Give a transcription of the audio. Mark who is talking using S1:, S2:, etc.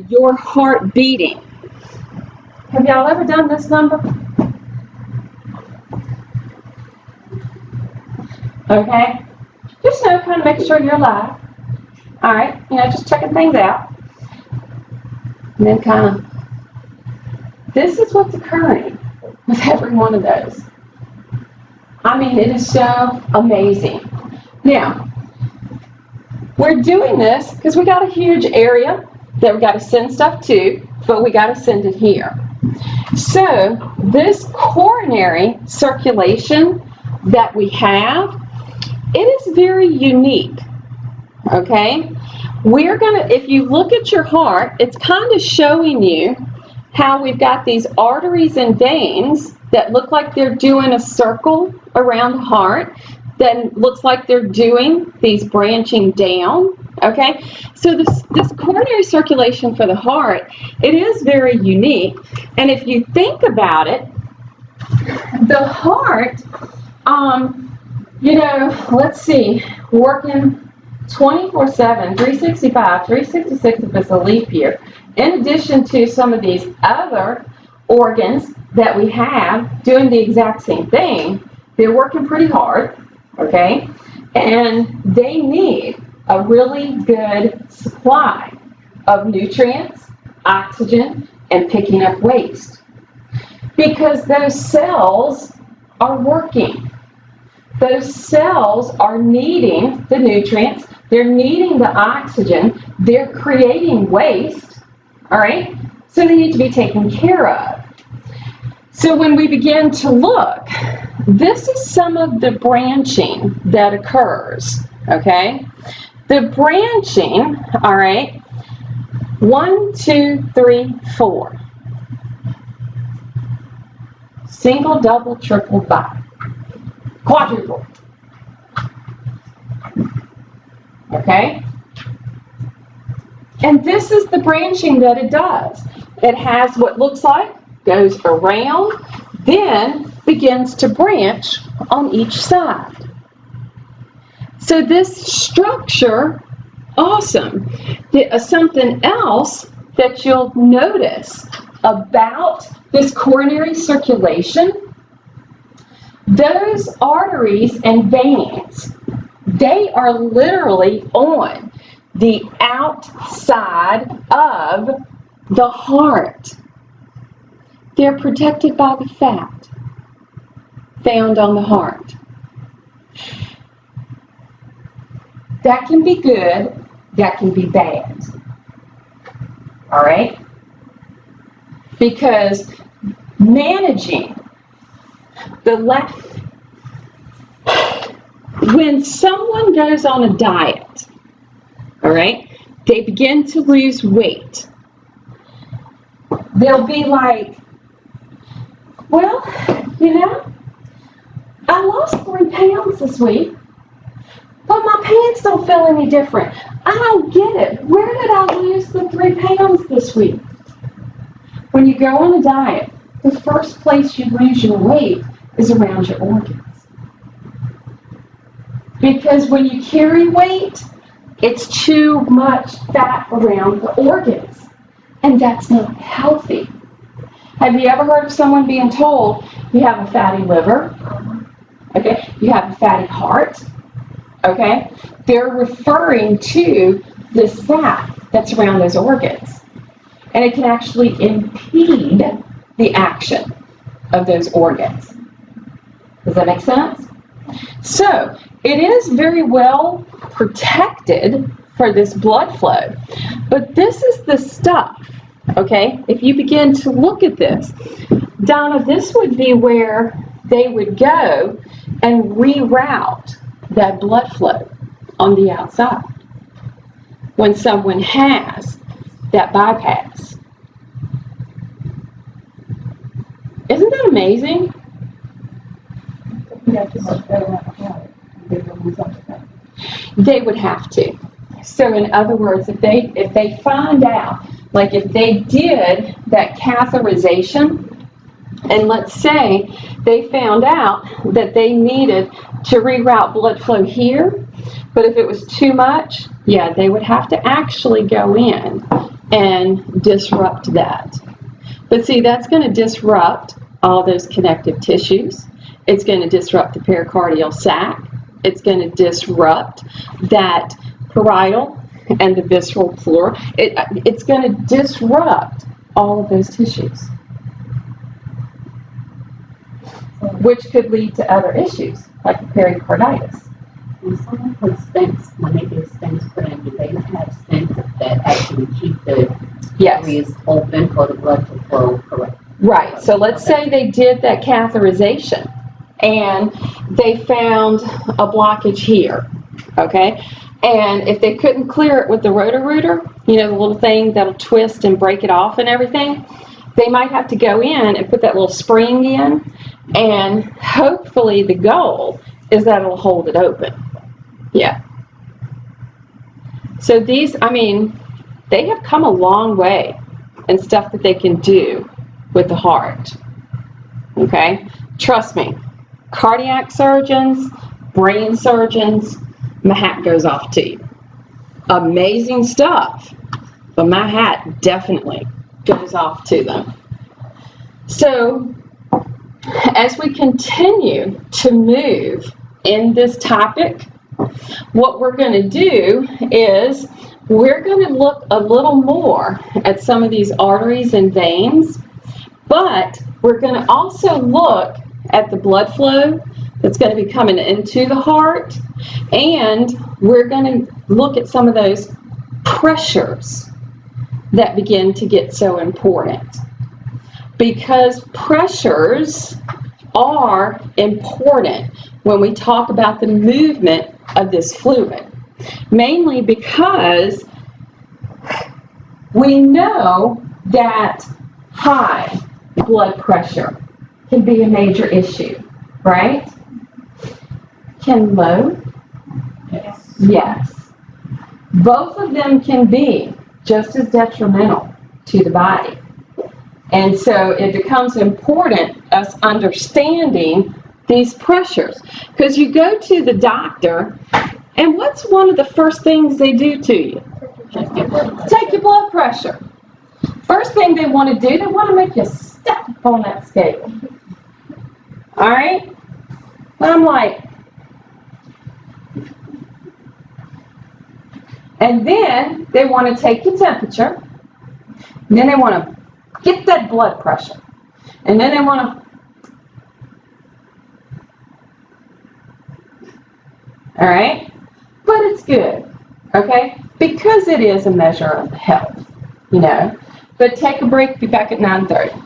S1: your heart beating. Have y'all ever done this number? Okay. Just kind of make sure you're alive. All right. Just checking things out. And then kind of, this is what's occurring with every one of those. I mean, it is so amazing. Now, we're doing this because we got a huge area that we got to send stuff to, but we got to send it here. So this coronary circulation that we have, it is very unique, okay? We're gonna, if you look at your heart, it's kind of showing you how we've got these arteries and veins that look like they're doing a circle around the heart, then looks like they're doing these branching down, okay? So this coronary circulation for the heart, it is very unique. And if you think about it, the heart, let's see, working 24/7, 365, 366 if it's a leap year, in addition to some of these other organs that we have doing the exact same thing, they're working pretty hard, okay? And they need a really good supply of nutrients, oxygen, and picking up waste. Because those cells are working. Those cells are needing the nutrients, they're needing the oxygen, they're creating waste, all right? So they need to be taken care of. So when we begin to look, this is some of the branching that occurs, okay? The branching, all right, 1, 2, 3, 4. Single, double, triple, bi. Quadruple. Okay? And this is the branching that it does. It has what looks like, goes around, then begins to branch on each side. So this structure, awesome. Something else that you'll notice about this coronary circulation, those arteries and veins, they are literally on the outside of the heart. They're protected by the fat found on the heart. That can be good, that can be bad. All right? Because managing the when someone goes on a diet, all right, they begin to lose weight. They'll be like, well, I lost 3 pounds this week, but my pants don't feel any different. I don't get it. Where did I lose the 3 pounds this week? When you go on a diet, the first place you lose your weight is around your organs. Because when you carry weight, it's too much fat around the organs. And that's not healthy. Have you ever heard of someone being told, you have a fatty liver? Okay, you have a fatty heart? Okay, they're referring to this fat that's around those organs. And it can actually impede the action of those organs. Does that make sense? So, it is very well protected for this blood flow. But this is the stuff, okay? If you begin to look at this, Donna, this would be where they would go and reroute that blood flow on the outside when someone has that bypass. Isn't that amazing? They would have to. So in other words, if they find out, like if they did that catheterization, and let's say they found out that they needed to reroute blood flow here, but if it was too much, yeah, they would have to actually go in and disrupt that. But see, that's going to disrupt all those connective tissues. It's going to disrupt the pericardial sac. It's going to disrupt that parietal and the visceral floor. It's going to disrupt all of those tissues, which could lead to other issues like pericarditis.
S2: When someone puts stents, when they get stents put in, do they have stents that actually keep the areas open for the blood to flow correctly?
S1: Right. So let's say they did that catheterization and they found a blockage here, okay? And if they couldn't clear it with the roto-rooter, you know, the little thing that'll twist and break it off and everything, they might have to go in and put that little spring in, and hopefully the goal is that it'll hold it open. Yeah. So these, I mean, they have come a long way in stuff that they can do with the heart. Okay? Trust me, cardiac surgeons, brain surgeons, my hat goes off to you. Amazing stuff, but my hat definitely goes off to them. So, as we continue to move in this topic, what we're going to do is we're going to look a little more at some of these arteries and veins, but we're going to also look at the blood flow that's going to be coming into the heart, and we're going to look at some of those pressures that begin to get so important, because pressures are important when we talk about the movement of this fluid, mainly because we know that high blood pressure can be a major issue, right? Can low?
S2: Yes.
S1: Yes. Both of them can be just as detrimental to the body. And so it becomes important us understanding these pressures. Because you go to the doctor, and what's one of the first things they do to you? Take your blood pressure. First thing they want to do, they want to make you step on that scale. All right? And I'm like, and then they want to take your temperature, and then they want to get that blood pressure, and then they want to, all right? But it's good, okay? Because it is a measure of health, you know. But take a break, be back at 9:30.